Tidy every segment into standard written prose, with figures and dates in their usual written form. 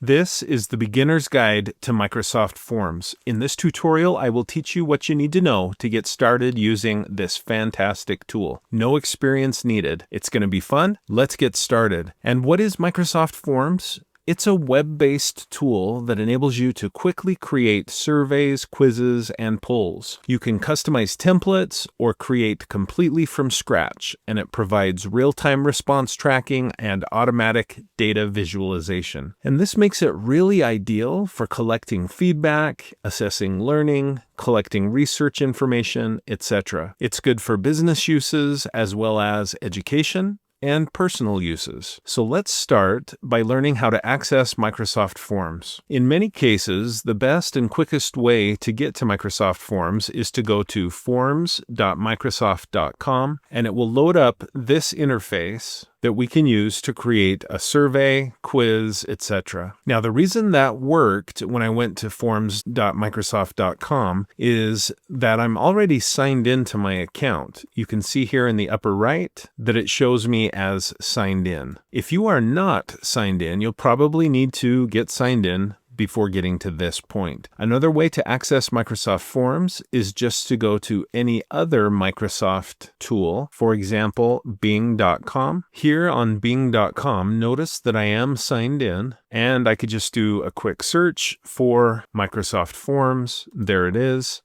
This is the Beginner's Guide to Microsoft Forms. In this tutorial, I will teach you what you need to know to get started using this fantastic tool. No experience needed. It's going to be fun. Let's get started. And what is Microsoft Forms? It's a web-based tool that enables you to quickly create surveys, quizzes, and polls. You can customize templates or create completely from scratch, and it provides real-time response tracking and automatic data visualization. And this makes it really ideal for collecting feedback, assessing learning, collecting research information, etc. It's good for business uses as well as education and personal uses. So let's start by learning how to access Microsoft Forms. In many cases, the best and quickest way to get to Microsoft Forms is to go to forms.microsoft.com, and it will load up this interface that we can use to create a survey, quiz, etc. Now, the reason that worked when I went to forms.microsoft.com is that I'm already signed into my account. You can see here in the upper right that it shows me as signed in. If you are not signed in, you'll probably need to get signed in before getting to this point. Another way to access Microsoft Forms is just to go to any other Microsoft tool, for example, Bing.com. Here on Bing.com, notice that I am signed in, and I could just do a quick search for Microsoft Forms. There it is.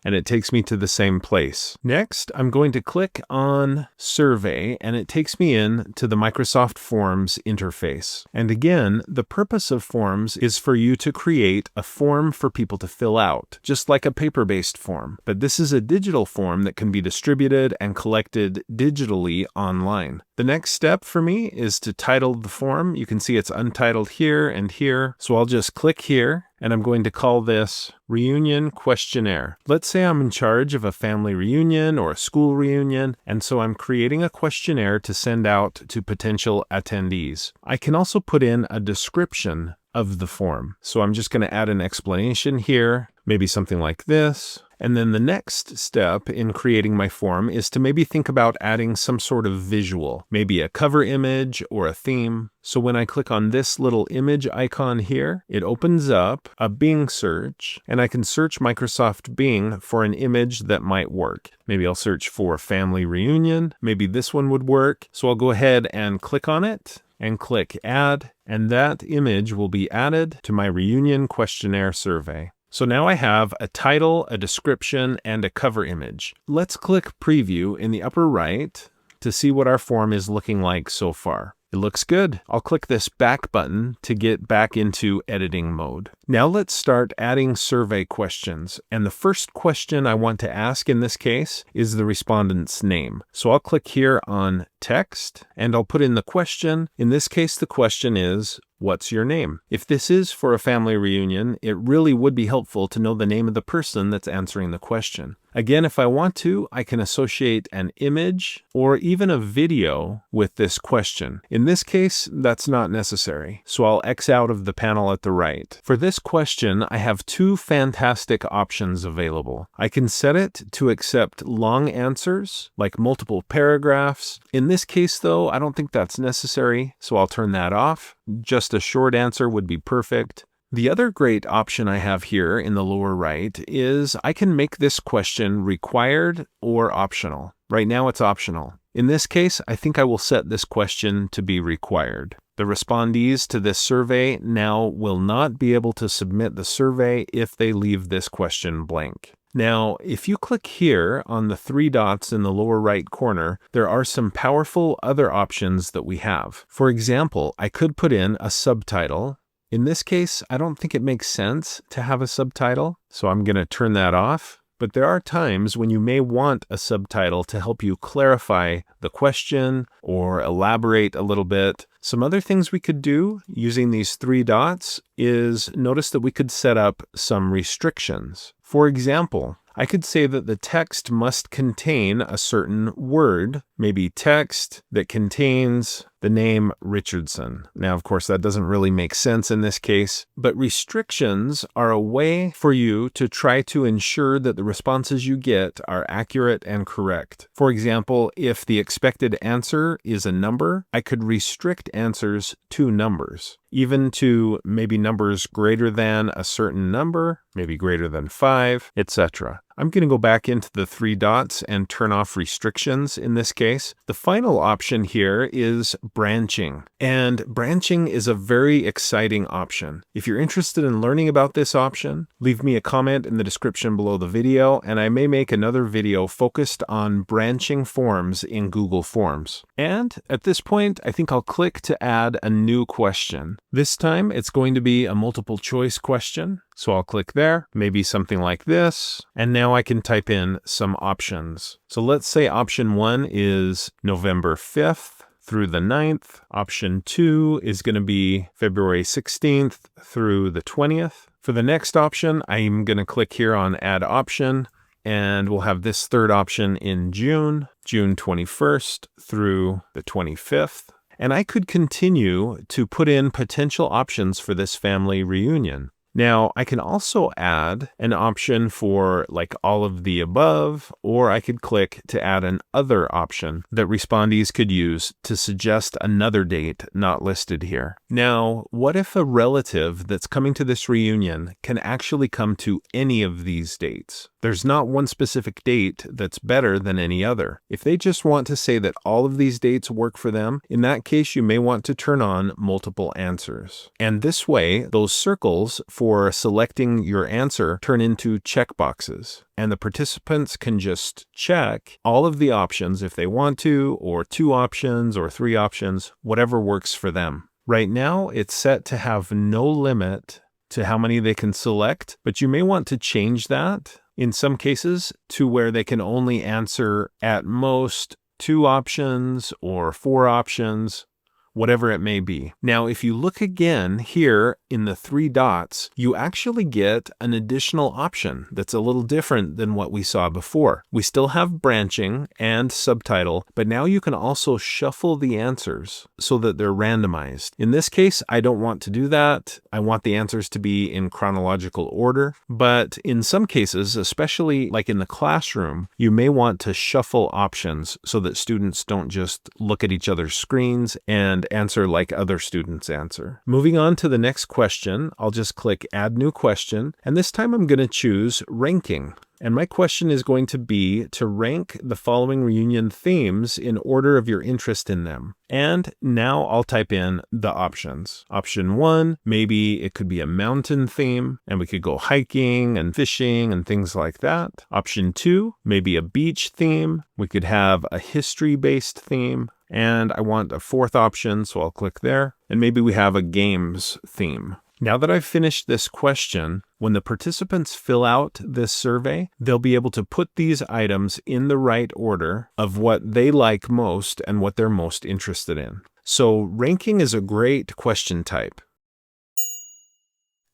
And it takes me to the same place. Next, I'm going to click on Survey, and it takes me in to the Microsoft Forms interface. And again, the purpose of Forms is for you to create a form for people to fill out, just like a paper-based form. But this is a digital form that can be distributed and collected digitally online. The next step for me is to title the form. You can see it's untitled here and here. So I'll just click here, and I'm going to call this Reunion Questionnaire. Let's say I'm in charge of a family reunion or a school reunion, and so I'm creating a questionnaire to send out to potential attendees. I can also put in a description of the form. So I'm just going to add an explanation here, maybe something like this. And then the next step in creating my form is to maybe think about adding some sort of visual, maybe a cover image or a theme. So when I click on this little image icon here, it opens up a Bing search, and I can search Microsoft Bing for an image that might work. Maybe I'll search for family reunion. Maybe this one would work. So I'll go ahead and click on it and click Add, and that image will be added to my reunion questionnaire survey. So now I have a title, a description, and a cover image. Let's click Preview in the upper right to see what our form is looking like so far. It looks good. I'll click this back button to get back into editing mode. Now let's start adding survey questions. And the first question I want to ask in this case is the respondent's name. So I'll click here on Text, and I'll put in the question. In this case, the question is, what's your name? If this is for a family reunion, it really would be helpful to know the name of the person that's answering the question. Again, if I want to, I can associate an image or even a video with this question. In this case, that's not necessary, so I'll X out of the panel at the right. For this question, I have two fantastic options available. I can set it to accept long answers, like multiple paragraphs. In this case, though, I don't think that's necessary, so I'll turn that off. Just a short answer would be perfect. The other great option I have here in the lower right is I can make this question required or optional. Right now it's optional. In this case, I think I will set this question to be required. The respondees to this survey now will not be able to submit the survey if they leave this question blank. Now, if you click here on the three dots in the lower right corner, there are some powerful other options that we have. For example, I could put in a subtitle. In this case, I don't think it makes sense to have a subtitle, so I'm going to turn that off. But there are times when you may want a subtitle to help you clarify the question or elaborate a little bit. Some other things we could do using these three dots is notice that we could set up some restrictions. For example, I could say that the text must contain a certain word maybe text that contains the name Richardson. Now, of course, that doesn't really make sense in this case, but restrictions are a way for you to try to ensure that the responses you get are accurate and correct. For example, if the expected answer is a number, I could restrict answers to numbers, even to maybe numbers greater than a certain number, maybe greater than 5, etc. I'm going to go back into the 3 dots and turn off restrictions in this case. The final option here is branching, and branching is a very exciting option. If you're interested in learning about this option, leave me a comment in the description below the video, and I may make another video focused on branching forms in Google Forms. And at this point, I think I'll click to add a new question. This time, it's going to be a multiple choice question. So I'll click there, maybe something like this, and now I can type in some options. So let's say option 1 is November 5th through the 9th. Option 2 is going to be February 16th through the 20th. For the next option, I'm going to click here on Add Option, and we'll have this third option in June 21st through the 25th. And I could continue to put in potential options for this family reunion. Now, I can also add an option for like all of the above, or I could click to add an other option that respondees could use to suggest another date not listed here. Now, what if a relative that's coming to this reunion can actually come to any of these dates? There's not one specific date that's better than any other. If they just want to say that all of these dates work for them, in that case, you may want to turn on multiple answers. And this way, those circles for selecting your answer turn into checkboxes. And the participants can just check all of the options if they want to, or 2 options or 3 options, whatever works for them. Right now, it's set to have no limit to how many they can select, but you may want to change that in some cases to where they can only answer at most 2 options or 4 options, whatever it may be. Now, if you look again here in the 3 dots, you actually get an additional option that's a little different than what we saw before. We still have branching and subtitle, but now you can also shuffle the answers so that they're randomized. In this case, I don't want to do that. I want the answers to be in chronological order, but in some cases, especially like in the classroom, you may want to shuffle options so that students don't just look at each other's screens and answer like other students answer. Moving on to the next question, I'll just click Add New Question, and this time I'm going to choose Ranking. And my question is going to be to rank the following reunion themes in order of your interest in them. And now I'll type in the options. Option 1, maybe it could be a mountain theme, and we could go hiking and fishing and things like that. Option 2, maybe a beach theme. We could have a history-based theme. And I want a 4th option, so I'll click there. And maybe we have a games theme. Now that I've finished this question, when the participants fill out this survey, they'll be able to put these items in the right order of what they like most and what they're most interested in. So ranking is a great question type.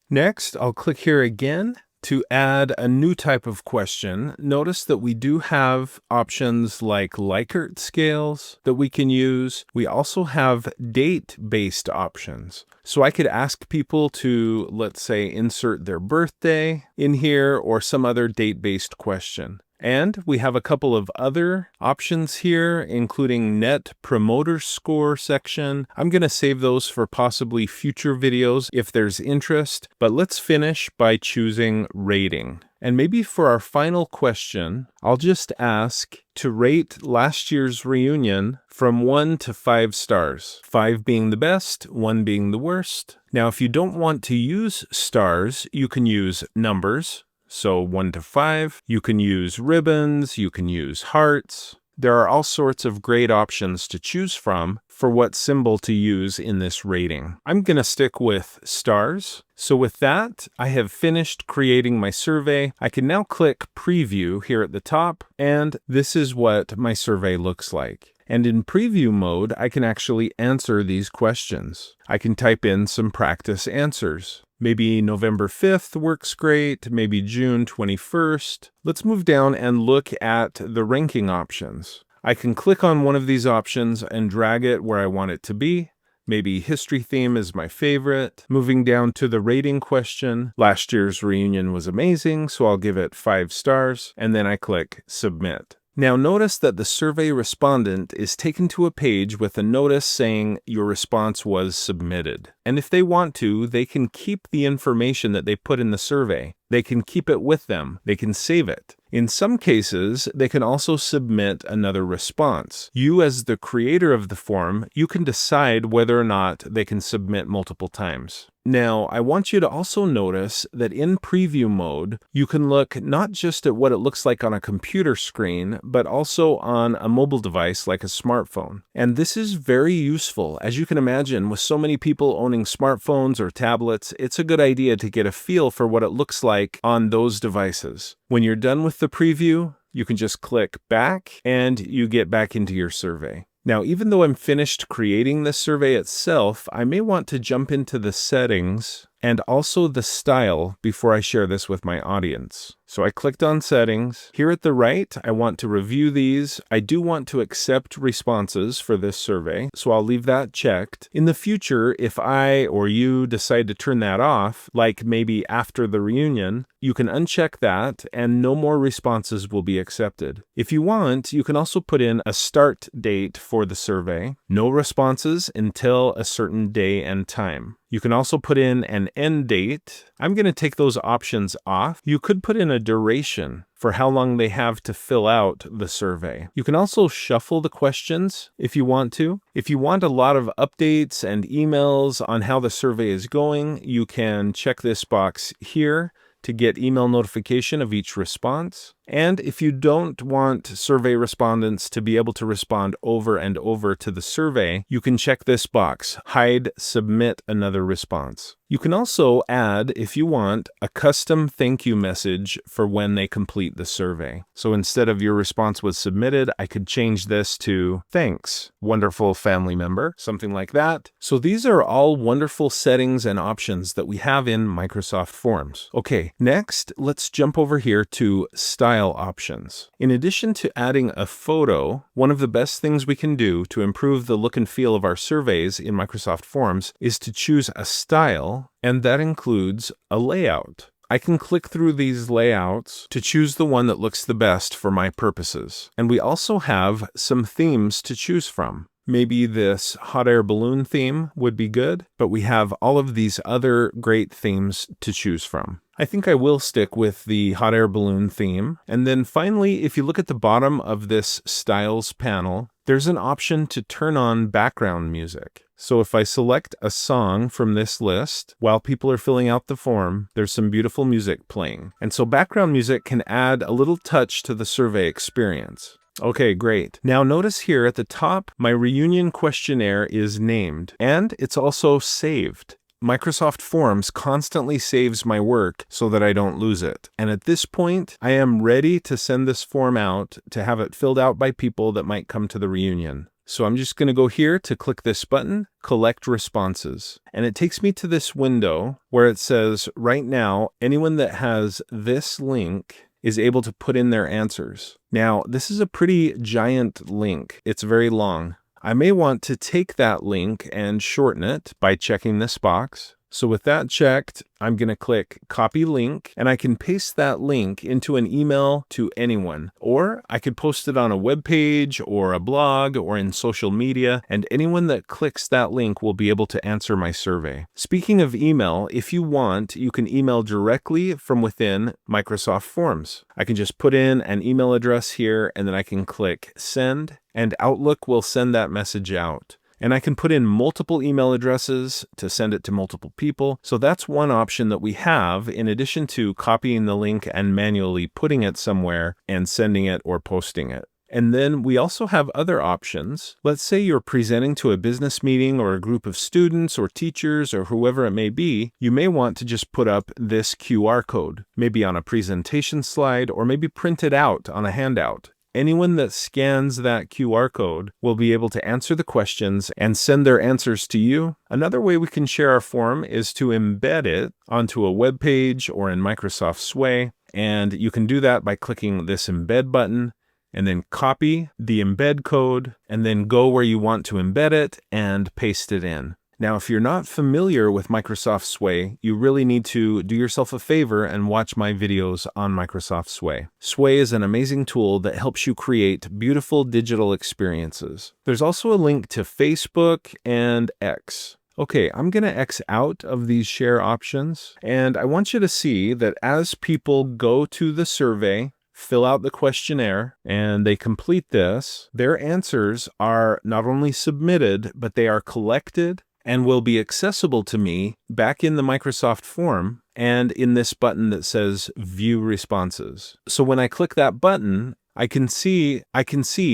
Next, I'll click here again to add a new type of question. Notice that we do have options like Likert scales that we can use. We also have date-based options. So I could ask people to, let's say, insert their birthday in here or some other date-based question. And we have a couple of other options here, including Net Promoter Score section. I'm going to save those for possibly future videos if there's interest, but let's finish by choosing Rating. And maybe for our final question, I'll just ask to rate last year's reunion from 1 to 5 stars, 5 being the best, 1 being the worst. Now, if you don't want to use stars, you can use numbers. So 1 to 5, you can use ribbons, you can use hearts. There are all sorts of great options to choose from for what symbol to use in this rating. I'm going to stick with stars. So with that, I have finished creating my survey. I can now click Preview here at the top, and this is what my survey looks like. And in preview mode, I can actually answer these questions. I can type in some practice answers. Maybe November 5th works great, maybe June 21st. Let's move down and look at the ranking options. I can click on one of these options and drag it where I want it to be. Maybe history theme is my favorite. Moving down to the rating question, last year's reunion was amazing, so I'll give it 5 stars, and then I click submit. Now notice that the survey respondent is taken to a page with a notice saying your response was submitted. And if they want to, they can keep the information that they put in the survey. They can keep it with them. They can save it. In some cases, they can also submit another response. You, as the creator of the form, you can decide whether or not they can submit multiple times. Now, I want you to also notice that in preview mode, you can look not just at what it looks like on a computer screen, but also on a mobile device like a smartphone. And this is very useful. As you can imagine, with so many people owning smartphones or tablets, it's a good idea to get a feel for what it looks like on those devices. When you're done with the preview, you can just click back and you get back into your survey. Now, even though I'm finished creating the survey itself, I may want to jump into the settings and also the style before I share this with my audience. So I clicked on settings. Here at the right, I want to review these. I do want to accept responses for this survey, so I'll leave that checked. In the future, if I or you decide to turn that off, like maybe after the reunion, you can uncheck that and no more responses will be accepted. If you want, you can also put in a start date for the survey, no responses until a certain day and time. You can also put in an end date. I'm going to take those options off. You could put in a duration for how long they have to fill out the survey. You can also shuffle the questions if you want to. If you want a lot of updates and emails on how the survey is going, you can check this box here to get email notification of each response. And if you don't want survey respondents to be able to respond over and over to the survey, you can check this box, hide, submit another response. You can also add, if you want, a custom thank you message for when they complete the survey. So instead of your response was submitted, I could change this to thanks, wonderful family member, something like that. So these are all wonderful settings and options that we have in Microsoft Forms. Okay, next, let's jump over here to style options. In addition to adding a photo, one of the best things we can do to improve the look and feel of our surveys in Microsoft Forms is to choose a style, and that includes a layout. I can click through these layouts to choose the one that looks the best for my purposes. And we also have some themes to choose from. Maybe this hot air balloon theme would be good, but we have all of these other great themes to choose from. I think I will stick with the hot air balloon theme. And then finally, if you look at the bottom of this styles panel, there's an option to turn on background music. So if I select a song from this list, while people are filling out the form, there's some beautiful music playing. And so background music can add a little touch to the survey experience. Okay, great. Now notice here at the top, my reunion questionnaire is named, and it's also saved. Microsoft Forms constantly saves my work so that I don't lose it. And at this point, I am ready to send this form out to have it filled out by people that might come to the reunion. So I'm just going to go here to click this button, Collect Responses. And it takes me to this window where it says, right now, anyone that has this link is able to put in their answers. Now, this is a pretty giant link. It's very long. I may want to take that link and shorten it by checking this box. So with that checked, I'm going to click Copy Link, and I can paste that link into an email to anyone. Or I could post it on a web page or a blog or in social media, and anyone that clicks that link will be able to answer my survey. Speaking of email, if you want, you can email directly from within Microsoft Forms. I can just put in an email address here, and then I can click Send, and Outlook will send that message out. And I can put in multiple email addresses to send it to multiple people. So that's one option that we have in addition to copying the link and manually putting it somewhere and sending it or posting it. And then we also have other options. Let's say you're presenting to a business meeting or a group of students or teachers or whoever it may be. You may want to just put up this QR code, maybe on a presentation slide or maybe print it out on a handout. Anyone that scans that QR code will be able to answer the questions and send their answers to you. Another way we can share our form is to embed it onto a web page or in Microsoft Sway. And you can do that by clicking this embed button. and then copy the embed code, and then go where you want to embed it and paste it in. Now, if you're not familiar with Microsoft Sway, you really need to do yourself a favor and watch my videos on Microsoft Sway. Sway is an amazing tool that helps you create beautiful digital experiences. There's also a link to Facebook and X. Okay, I'm going to X out of these share options, and I want you to see that as people go to the survey, fill out the questionnaire, and they complete this, their answers are not only submitted, but they are collected and will be accessible to me back in the Microsoft form and in this button that says View Responses. So when I click that button, I can see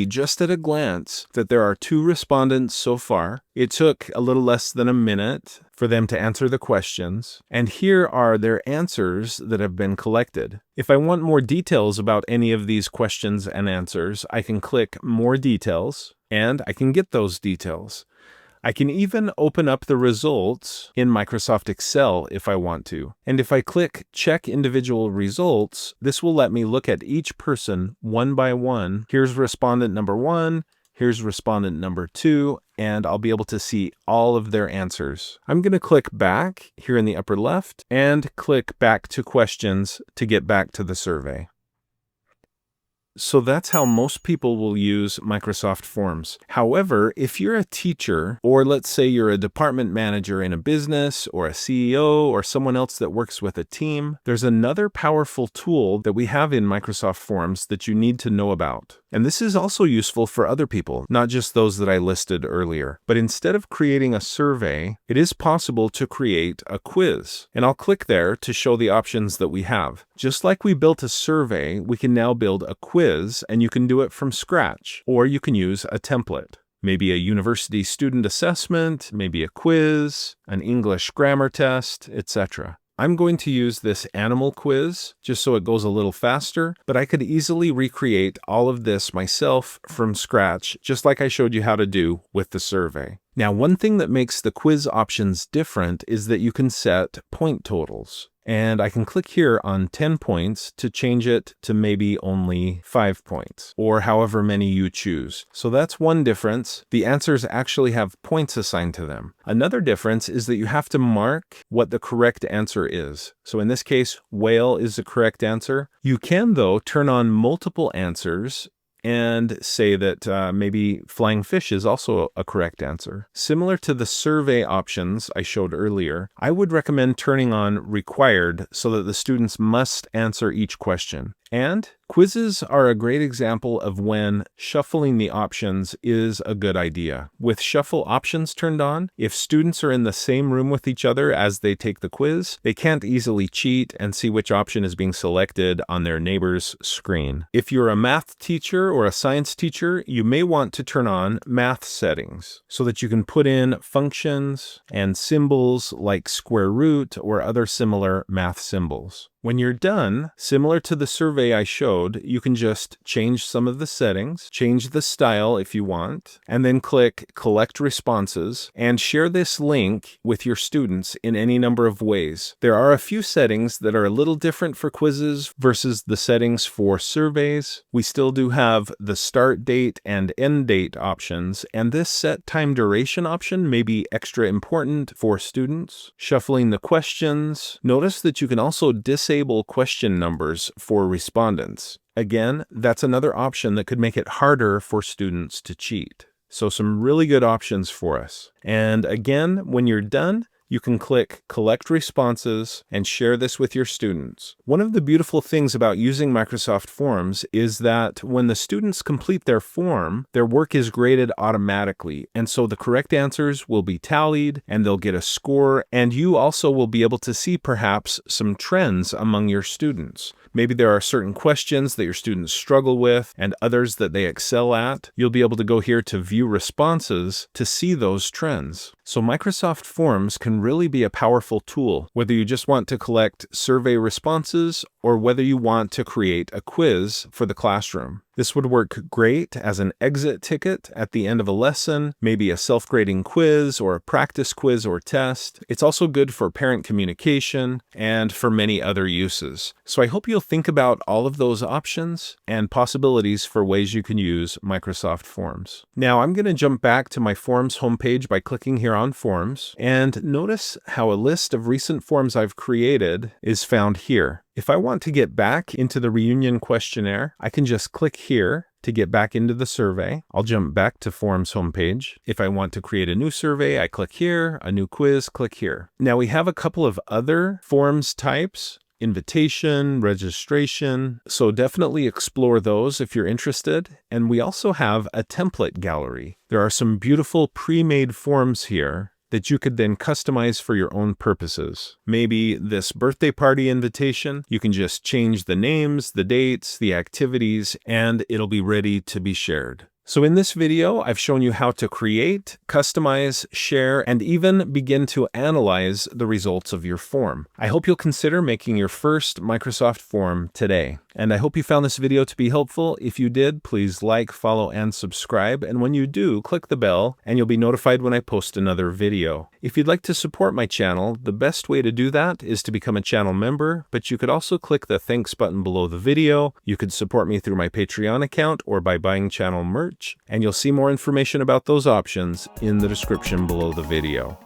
just at a glance that there are 2 respondents so far. It took a little less than a minute for them to answer the questions, and here are their answers that have been collected. If I want more details about any of these questions and answers, I can click More Details, and I can get those details. I can even open up the results in Microsoft Excel if I want to. And if I click Check Individual Results, this will let me look at each person one by one. Here's respondent number 1, here's respondent number 2, and I'll be able to see all of their answers. I'm going to click Back here in the upper left and click Back to Questions to get back to the survey. So that's how most people will use Microsoft Forms. However, if you're a teacher, or let's say you're a department manager in a business, or a CEO, or someone else that works with a team, there's another powerful tool that we have in Microsoft Forms that you need to know about. And this is also useful for other people, not just those that I listed earlier. But instead of creating a survey, it is possible to create a quiz. And I'll click there to show the options that we have. Just like we built a survey, we can now build a quiz, and you can do it from scratch, or you can use a template. Maybe a university student assessment, maybe a quiz, an English grammar test, etc. I'm going to use this animal quiz just so it goes a little faster, but I could easily recreate all of this myself from scratch, just like I showed you how to do with the survey. Now, one thing that makes the quiz options different is that you can set point totals. And I can click here on 10 points to change it to maybe only 5 points, or however many you choose. So that's one difference. The answers actually have points assigned to them. Another difference is that you have to mark what the correct answer is. So in this case, whale is the correct answer. You can, though, turn on multiple answers and say that maybe flying fish is also a correct answer. Similar to the survey options I showed earlier, I would recommend turning on required so that the students must answer each question. And quizzes are a great example of when shuffling the options is a good idea. With shuffle options turned on, if students are in the same room with each other as they take the quiz, they can't easily cheat and see which option is being selected on their neighbor's screen. If you're a math teacher or a science teacher, you may want to turn on math settings so that you can put in functions and symbols like square root or other similar math symbols. When you're done, similar to the survey I showed, you can just change some of the settings, change the style if you want, and then click Collect Responses and share this link with your students in any number of ways. There are a few settings that are a little different for quizzes versus the settings for surveys. We still do have the start date and end date options, and this set time duration option may be extra important for students. Shuffling the questions. Notice that you can also disable question numbers for respondents. Again, that's another option that could make it harder for students to cheat. So some really good options for us. And again, when you're done, you can click Collect Responses and share this with your students. One of the beautiful things about using Microsoft Forms is that when the students complete their form, their work is graded automatically. And so the correct answers will be tallied and they'll get a score. And you also will be able to see perhaps some trends among your students. Maybe there are certain questions that your students struggle with and others that they excel at. You'll be able to go here to View Responses to see those trends. So Microsoft Forms can really be a powerful tool, whether you just want to collect survey responses or whether you want to create a quiz for the classroom. This would work great as an exit ticket at the end of a lesson, maybe a self-grading quiz or a practice quiz or test. It's also good for parent communication and for many other uses. So I hope you'll think about all of those options and possibilities for ways you can use Microsoft Forms. Now I'm going to jump back to my Forms homepage by clicking here on Forms, and notice how a list of recent forms I've created is found here. If I want to get back into the reunion questionnaire, I can just click here to get back into the survey. I'll jump back to Forms homepage. If I want to create a new survey, I click here, a new quiz, click here. Now we have a couple of other forms types: invitation, registration, so definitely explore those if you're interested. And we also have a template gallery. There are some beautiful pre-made forms here that you could then customize for your own purposes. Maybe this birthday party invitation, you can just change the names, the dates, the activities, and it'll be ready to be shared. So in this video, I've shown you how to create, customize, share, and even begin to analyze the results of your form. I hope you'll consider making your first Microsoft form today. And I hope you found this video to be helpful. If you did, please like, follow, and subscribe. And when you do, click the bell and you'll be notified when I post another video. If you'd like to support my channel, the best way to do that is to become a channel member, but you could also click the thanks button below the video. You could support me through my Patreon account or by buying channel merch, and you'll see more information about those options in the description below the video.